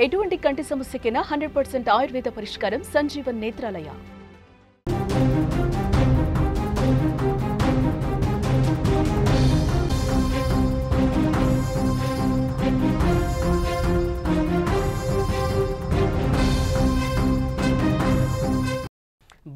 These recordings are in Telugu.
ఎటువంటి కంటి సమస్యకైనా 100% ఆయుర్వేద పరిష్కారం సంజీవన్ నేత్రాలయ.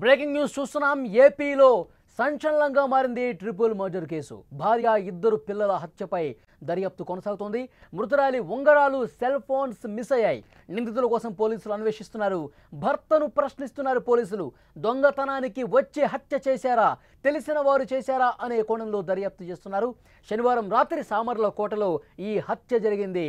బ్రేకింగ్ న్యూస్ చూస్తున్నాం. ఏపీలో సంచలనంగా మారింది ట్రిపుల్ మర్డర్ కేసు. భార్య, ఇద్దరు పిల్లల హత్యపై దర్యాప్తు కొనసాగుతోంది. మృతురాలి ఉంగరాలు, సెల్ ఫోన్స్ మిస్ అయ్యాయి. నిందితుల కోసం పోలీసులు అన్వేషిస్తున్నారు. భర్తను ప్రశ్నిస్తున్నారు పోలీసులు. దొంగతనానికి వచ్చి హత్య చేశారా, తెలిసిన వారు చేశారా అనే కోణంలో దర్యాప్తు చేస్తున్నారు. శనివారం రాత్రి సామర్లకోటలో ఈ హత్య జరిగింది.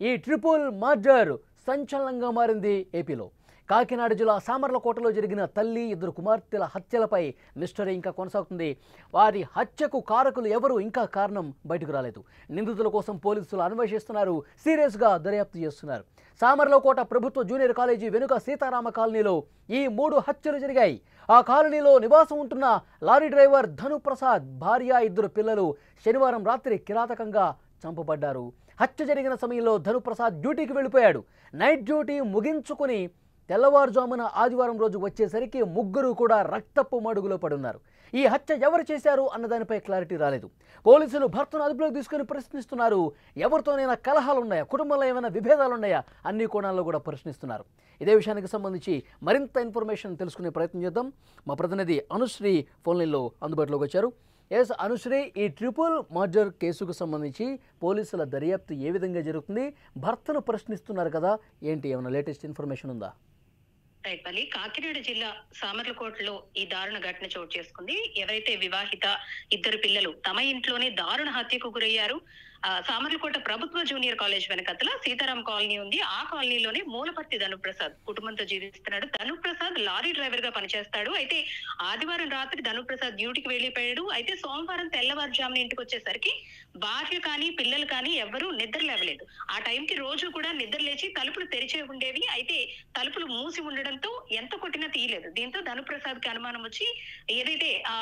ఈ ట్రిపుల్ మర్డర్ సంచలనంగా మారింది ఏపీలో. కాకినాడ జిల్లా సామర్లకోటలో జరిగిన తల్లి, ఇద్దరు కుమార్తెల హత్యలపై మిస్టరీ ఇంకా కొనసాగుతుంది. వారి హత్యకు కారకులు ఎవరు, ఇంకా కారణం బయటకు రాలేదు. నిందితుల కోసం పోలీసులు అన్వేషిస్తున్నారు. సీరియస్గా దర్యాప్తు చేస్తున్నారు. సామర్లకోట ప్రభుత్వ జూనియర్ కాలేజీ వెనుక సీతారామ కాలనీలో ఈ 3 హత్యలు జరిగాయి. ఆ కాలనీలో నివాసం ఉంటున్న లారీ డ్రైవర్ ధనుప్రసాద్ భార్య, ఇద్దరు పిల్లలు శనివారం రాత్రి కిరాతకంగా చంపబడ్డారు. హత్య జరిగిన సమయంలో ధనుప్రసాద్ డ్యూటీకి వెళ్ళిపోయాడు. నైట్ డ్యూటీ ముగించుకుని తెల్లవారుజామున ఆదివారం రోజు వచ్చేసరికి ముగ్గురు కూడా రక్తపు మడుగులో పడున్నారు. ఈ హత్య ఎవరు చేశారు అన్నదానిపై క్లారిటీ రాలేదు. పోలీసులు భర్తను అదుపులోకి తీసుకుని ప్రశ్నిస్తున్నారు. ఎవరితోనైనా కలహాలున్నాయా, కుటుంబంలో ఏమైనా విభేదాలున్నాయా, అన్ని కోణాల్లో కూడా ప్రశ్నిస్తున్నారు. ఇదే విషయానికి సంబంధించి మరింత ఇన్ఫర్మేషన్ తెలుసుకునే ప్రయత్నం చేద్దాం. మా ప్రతినిధి అనుశ్రీ ఫోన్లైన్లో అందుబాటులోకి వచ్చారు. ఎస్ అనుశ్రీ, ఈ ట్రిపుల్ మర్డర్ కేసుకు సంబంధించి పోలీసుల దర్యాప్తు ఏ విధంగా జరుగుతుంది? భర్తను ప్రశ్నిస్తున్నారు కదా, ఏంటి, ఏమైనా లేటెస్ట్ ఇన్ఫర్మేషన్ ఉందా? కాకినాడ జిల్లా సామర్లకోటలో ఈ దారుణ ఘటన చోటు చేసుకుంది. ఎవరైతే వివాహిత ఇద్దరు పిల్లలు తమ ఇంట్లోనే దారుణ హత్యకు గురయ్యారు. సామర్లకోట ప్రభుత్వ జూనియర్ కాలేజ్ వెనకతల సీతారాం కాలనీ ఉంది. ఆ కాలనీలోనే మూలపర్తి ధనుప్రసాద్ కుటుంబంతో జీవిస్తున్నాడు. ధనుప్రసాద్ లారీ డ్రైవర్ గా పనిచేస్తాడు. అయితే ఆదివారం రాత్రి ధనుప్రసాద్ డ్యూటీకి వెళ్లిపోయాడు. అయితే సోమవారం తెల్లవారుజామున ఇంటికి వచ్చేసరికి భార్య కానీ పిల్లలు కానీ ఎవరూ నిద్ర లేవలేదు. ఆ టైంకి రోజు కూడా నిద్ర లేచి తలుపులు తెరిచే ఉండేవి. అయితే తలుపులు మూసి ఉండడంతో ఎంత కొట్టినా తీయలేదు. దీంతో ధనుప్రసాద్ కి అనుమానం వచ్చి ఏదైతే ఆ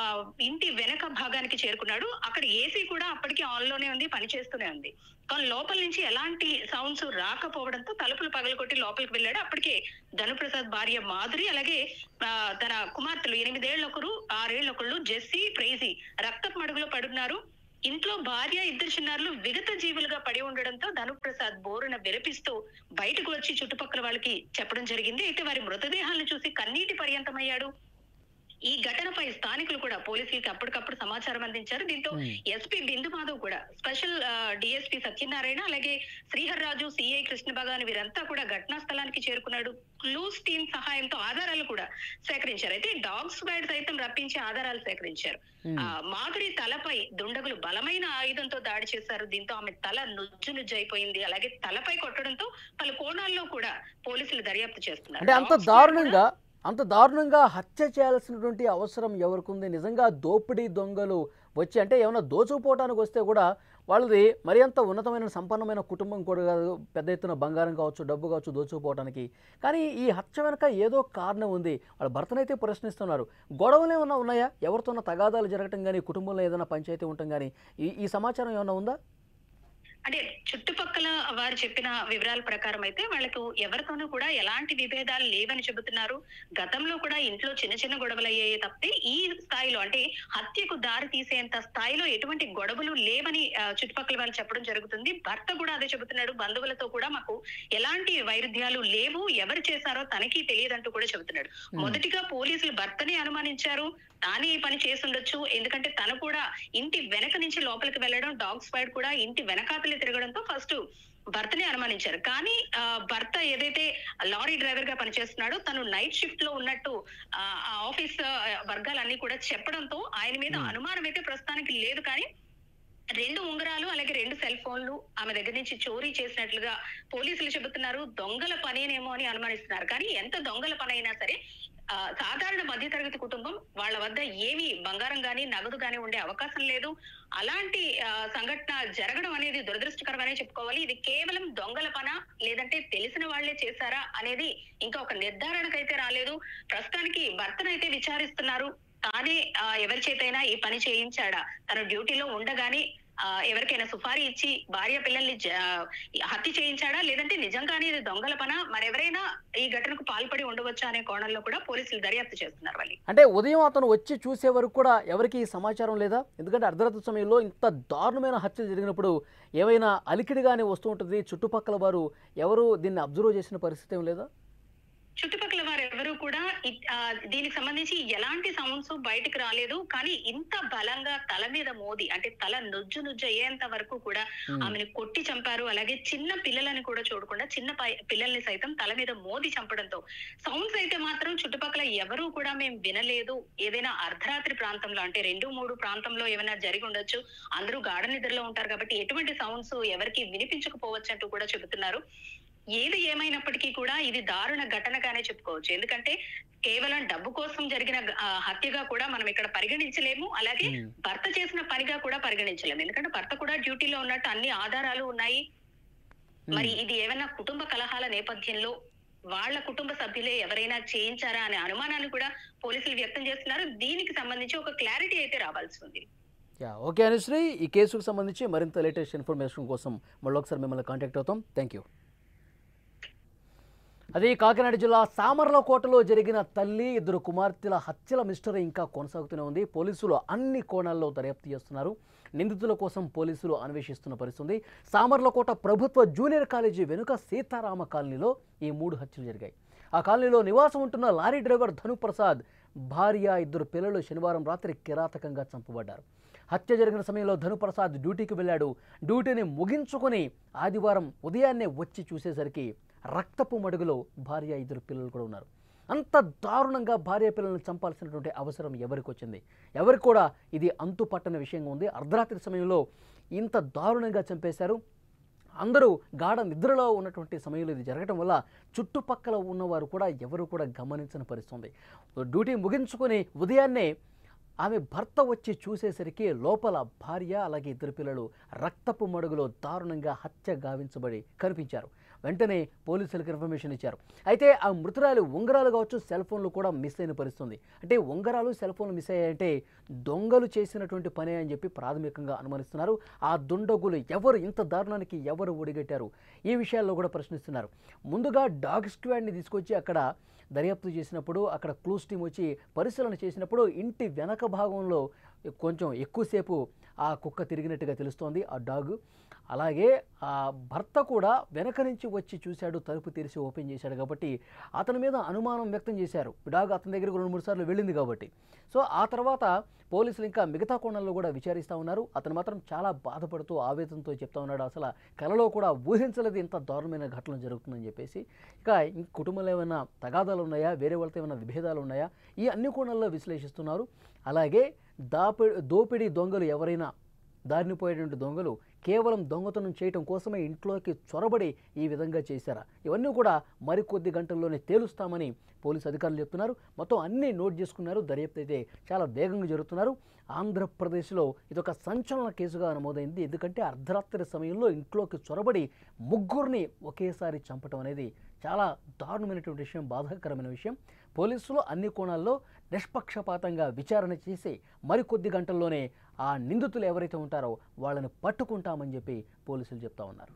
ఇంటి వెనక భాగానికి చేరుకున్నాడు. అక్కడ ఏసీ కూడా అప్పటికి ఆన్ లోనే ఉంది, పనిచేస్తూనే ఉంది. కానీ లోపల నుంచి ఎలాంటి సౌండ్స్ రాకపోవడంతో తలుపులు పగలగొట్టి లోపలికి వెళ్ళాడు. అప్పటికే ధనుప్రసాద్ భార్య మాధురి, అలాగే తన కుమార్తెలు 8 ఏళ్ల ఒకరు, 6 ఏళ్ల ఒకళ్ళు, జెస్సీ, ప్రైజీ రక్తపు మడుగులో పడున్నారు. ఇంట్లో భార్య, ఇద్దరు చిన్నారులు విగత జీవులుగా పడి ఉండడంతో ధనుప్రసాద్ బోరున విలపిస్తూ బయటకు వచ్చి చుట్టుపక్కల వాళ్ళకి చెప్పడం జరిగింది. అయితే వారి మృతదేహాలను చూసి కన్నీటి పర్యంతమయ్యాడు. ఈ ఘటనపై స్థానికులు కూడా పోలీసులకి అప్పటికప్పుడు సమాచారం అందించారు. దీంతో ఎస్పీ బిందు మాధవ్ కూడా, స్పెషల్ డిఎస్పీ సత్యనారాయణ, అలాగే శ్రీహర్రాజు, సిఐ కృష్ణ భగవాన్ వీరంతా కూడా ఘటనా స్థలానికి చేరుకున్నాడు. క్లూస్ టీమ్ సహాయంతో ఆధారాలు కూడా సేకరించారు. అయితే డాగ్ స్క్వాడ్ సైతం రప్పించి ఆధారాలు సేకరించారు. మాధురి తలపై దుండగులు బలమైన ఆయుధంతో దాడి చేశారు. దీంతో ఆమె తల నుజ్జు అయిపోయింది. అలాగే తలపై కొట్టడంతో పలు కోణాల్లో కూడా పోలీసులు దర్యాప్తు చేస్తున్నారు. అంత దారుణంగా హత్య చేయాల్సినటువంటి అవసరం ఎవరికి ఉంది? నిజంగా దోపిడీ దొంగలు వచ్చి, అంటే ఏమైనా దోచుకుపోవడానికి వస్తే కూడా వాళ్ళది మరి అంత ఉన్నతమైన సంపన్నమైన కుటుంబం కూడా కాదు, పెద్ద ఎత్తున బంగారం కావచ్చు, డబ్బు కావచ్చు దోచుకుపోవడానికి. కానీ ఈ హత్య వెనక ఏదో కారణం ఉంది. వాళ్ళ భర్తనైతే ప్రశ్నిస్తున్నారు. గొడవలు ఏమైనా ఉన్నాయా? ఎవరితోనో తగాదాలు జరగటం కానీ, కుటుంబంలో ఏదైనా పంచాయతీ ఉండటం కానీ, ఈ సమాచారం ఏమైనా ఉందా? అంటే చుట్టుపక్కల వారు చెప్పిన వివరాల ప్రకారం అయితే వాళ్ళకు ఎవరితోనూ కూడా ఎలాంటి విభేదాలు లేవని చెబుతున్నారు. గతంలో కూడా ఇంట్లో చిన్న చిన్న గొడవలు అయ్యాయి తప్పితే ఈ స్థాయిలో, అంటే హత్యకు దారి తీసేంత స్థాయిలో ఎటువంటి గొడవలు లేవని చుట్టుపక్కల వాళ్ళు చెప్పడం జరుగుతుంది. భర్త కూడా అదే చెబుతున్నాడు. బంధువులతో కూడా మాకు ఎలాంటి వైరుధ్యాలు లేవు, ఎవరు చేశారో తనకి తెలియదంటూ కూడా చెబుతున్నాడు. మొదటిగా పోలీసులు భర్తనే అనుమానించారు. తానే ఈ పని చేసుండొచ్చు, ఎందుకంటే తను కూడా ఇంటి వెనక నుంచి లోపలికి వెళ్ళడం, డాగ్ స్క్వాడ్ కూడా ఇంటి వెనకాతలే తిరగడంతో ఫస్ట్ భర్తనే అనుమానించారు. కానీ భర్త ఏదైతే లారీ డ్రైవర్ గా పనిచేస్తున్నాడో తను నైట్ షిఫ్ట్ లో ఉన్నట్టు ఆఫీస్ వర్గాలన్నీ కూడా చెప్పడంతో ఆయన మీద అనుమానం అయితే ప్రస్తుతానికి లేదు. కానీ 2 ఉంగరాలు అలాగే 2 సెల్ ఫోన్లు ఆమె దగ్గర నుంచి చోరీ చేసినట్లుగా పోలీసులు చెబుతున్నారు. దొంగల పనేనేమో అని అనుమానిస్తున్నారు. కానీ ఎంత దొంగల పని అయినా సరే సాధారణ మధ్యతరగతి కుటుంబం, వాళ్ళ వద్ద ఏమి బంగారం గాని నగదు గాని ఉండే అవకాశం లేదు. అలాంటి సంఘటన జరగడం అనేది దురదృష్టకరమనే చెప్పుకోవాలి. ఇది కేవలం దొంగల పన లేదంటే తెలిసిన వాళ్లే చేశారా అనేది ఇంకా ఒక నిర్ధారణకైతే రాలేదు. ప్రస్తుతానికి భర్తనైతే విచారిస్తున్నారు. తానే ఎవరి చేతైనా ఈ పని చేయించాడా, తన డ్యూటీలో ఉండగానే ఎవరికైనా సుపారీ ఇచ్చి భార్య పిల్లల్ని హత్య చేయించాడా, లేదంటే నిజంగానే ఇది దొంగల పన, మరెవరైనా ఈ ఘటనకు పాల్పడి ఉండవచ్చా అనే కోణంలో కూడా పోలీసులు దర్యాప్తు చేస్తున్నారు. వాళ్ళు అంటే ఉదయం అతను వచ్చి చూసే వరకు కూడా ఎవరికి సమాచారం లేదా? ఎందుకంటే అర్ధరాత్రి సమయంలో ఇంత దారుణమైన హత్యలు జరిగినప్పుడు ఏమైనా అలికిడిగానే వస్తూ ఉంటుంది, చుట్టుపక్కల వారు ఎవరు దీన్ని అబ్జర్వ్ చేసిన పరిస్థితి ఏం లేదా? చుట్టుపక్కల వారు ఎవరు కూడా దీనికి సంబంధించి ఎలాంటి సౌండ్స్ బయటకు రాలేదు. కానీ ఇంత బలంగా తల మీద మోది, అంటే తల నుజ్జు అయ్యేంత వరకు కూడా ఆమెను కొట్టి చంపారు. అలాగే చిన్న పిల్లలని కూడా చూడకుండా చిన్న పిల్లల్ని సైతం తల మీద మోది చంపడంతో సౌండ్స్ అయితే మాత్రం చుట్టుపక్కల ఎవరు కూడా మేము వినలేదు. ఏదైనా అర్ధరాత్రి ప్రాంతంలో, అంటే 2-3 ప్రాంతంలో ఏమైనా జరిగి ఉండొచ్చు. అందరూ గాఢ నిద్రలో ఉంటారు కాబట్టి ఎటువంటి సౌండ్స్ ఎవరికి వినిపించకపోవచ్చు అంటూ కూడా చెబుతున్నారు. ఏది ఏమైనప్పటికీ కూడా ఇది దారుణ ఘటనగానే చెప్పుకోవచ్చు. ఎందుకంటే కేవలం డబ్బు కోసం జరిగిన హత్యగా కూడా మనం ఇక్కడ పరిగణించలేము. అలాగే భర్త చేసిన పనిగా కూడా పరిగణించలేము. ఎందుకంటే భర్త కూడా డ్యూటీలో ఉన్నట్టు అన్ని ఆధారాలు ఉన్నాయి. మరి ఇది ఏమైనా కుటుంబ కలహాల నేపథ్యంలో వాళ్ళ కుటుంబ సభ్యులే ఎవరైనా చేయించారా అనే అనుమానాన్ని కూడా పోలీసులు వ్యక్తం చేస్తున్నారు. దీనికి సంబంధించి ఒక క్లారిటీ అయితే రావాల్సి ఉంది. ఓకే అనుశ్రీ, ఈ కేసుకు సంబంధించి మరింత లేటెస్ట్ ఇన్ఫర్మేషన్ కోసం మళ్ళీ ఒకసారి మిమ్మల్ని కాంటాక్ట్ అవుతాం. Thank you. అదే కాకినాడ జిల్లా సామర్లకోటలో జరిగిన తల్లి, 2 కుమార్తెల హత్యల మిస్టరీ ఇంకా కొనసాగుతూనే ఉంది. పోలీసులు అన్ని కోణాల్లో దర్యాప్తు చేస్తున్నారు. నిందితుల కోసం పోలీసులు అన్వేషిస్తున్న పరిస్థితి. సామర్లకోట ప్రభుత్వ జూనియర్ కాలేజీ వెనుక సీతారామ కాలనీలో ఈ 3 హత్యలు జరిగాయి. ఆ కాలనీలో నివాసం ఉంటున్న లారీ డ్రైవర్ ధనుప్రసాద్ భార్య, 2 పిల్లలు శనివారం రాత్రి కిరాతకంగా చంపబడ్డారు. హత్య జరిగిన సమయంలో ధనుప్రసాద్ డ్యూటీకి వెళ్ళాడు. డ్యూటీని ముగించుకొని ఆదివారం ఉదయాన్నే వచ్చి చూసేసరికి రక్తపు మడుగులో భార్య, 2 పిల్లలు కూడా ఉన్నారు. అంత దారుణంగా భార్య పిల్లలను చంపాల్సినటువంటి అవసరం ఎవరికి వచ్చింది? ఎవరికి కూడా ఇది అంతు పట్టని విషయంగా ఉంది. అర్ధరాత్రి సమయంలో ఇంత దారుణంగా చంపేశారు. అందరూ గాఢ నిద్రలో ఉన్నటువంటి సమయంలో ఇది జరగడం వల్ల చుట్టుపక్కల ఉన్నవారు కూడా ఎవరు కూడా గమనించని పరిస్థితుంది. డ్యూటీ ముగించుకొని ఉదయాన్నే ఆమె భర్త వచ్చి చూసేసరికి లోపల భార్య, అలాగే 2 పిల్లలు రక్తపు మడుగులో దారుణంగా హత్య గావించబడి కనిపించారు. వెంటనే పోలీసులకు ఇన్ఫర్మేషన్ ఇచ్చారు. అయితే ఆ మృతురాలు ఉంగరాలు కావచ్చు, సెల్ ఫోన్లు కూడా మిస్ అయిన పరిస్థితుంది. అంటే ఉంగరాలు, సెల్ ఫోన్లు మిస్ అయ్యాయంటే దొంగలు చేసినటువంటి పనే అని చెప్పి ప్రాథమికంగా అనుమానిస్తున్నారు. ఆ దుండగులు ఎవరు, ఇంత దారుణానికి ఎవరు ఒడిగట్టారు, ఈ విషయాల్లో కూడా ప్రశ్నిస్తున్నారు. ముందుగా డాగ్ స్క్వాడ్ని తీసుకొచ్చి అక్కడ దర్యాప్తు చేసినప్పుడు, అక్కడ క్లూస్ టీం వచ్చి పరిశీలన చేసినప్పుడు ఇంటి వెనక భాగంలో కొంచెం ఎక్కువసేపు ఆ కుక్క తిరిగినట్టుగా తెలుస్తోంది, ఆ డాగ్. అలాగే ఆ భర్త కూడా వెనక నుంచి వచ్చి చూశాడు, తలుపు తెరిచి ఓపెన్ చేశాడు కాబట్టి అతని మీద అనుమానం వ్యక్తం చేశారు. డాగ్ అతని దగ్గరకు 2-3 సార్లు వెళ్ళింది కాబట్టి. సో ఆ తర్వాత పోలీసులు ఇంకా మిగతా కోణాల్లో కూడా విచారిస్తూ ఉన్నారు. అతను మాత్రం చాలా బాధపడుతూ ఆవేదనతో చెప్తా ఉన్నాడు, అసలు కలలో కూడా ఊహించలేదు ఇంత దారుణమైన ఘటన జరుగుతుందని చెప్పేసి. ఇక కుటుంబంలో ఏమైనా తగాదాలు ఉన్నాయా, వేరే వాళ్ళతో ఏమైనా విభేదాలు ఉన్నాయా, ఈ అన్ని కోణాల్లో విశ్లేషిస్తున్నారు. అలాగే దోపిడీ దొంగలు ఎవరైనా, దారిని పోయేటువంటి దొంగలు కేవలం దొంగతనం చేయటం కోసమే ఇంట్లోకి చొరబడి ఈ విధంగా చేశారా, ఇవన్నీ కూడా మరికొద్ది గంటల్లోనే తేలుస్తామని పోలీసు అధికారులు చెప్తున్నారు. మొత్తం అన్నీ నోట్ చేసుకున్నారు. దర్యాప్తు అయితే చాలా వేగంగా జరుగుతున్నారు. ఆంధ్రప్రదేశ్లో ఇదొక సంచలన కేసుగా నమోదైంది. ఎందుకంటే అర్ధరాత్రి సమయంలో ఇంట్లోకి చొరబడి 3 ఒకేసారి చంపటం అనేది చాలా దారుణమైనటువంటి విషయం, బాధాకరమైన విషయం. పోలీసులు అన్ని కోణాల్లో నిష్పక్షపాతంగా విచారణ చేసి మరికొద్ది గంటల్లోనే ఆ నిందితులు ఎవరైతే ఉంటారో వాళ్ళని పట్టుకుంటామని చెప్పి పోలీసులు చెప్తా ఉన్నారు.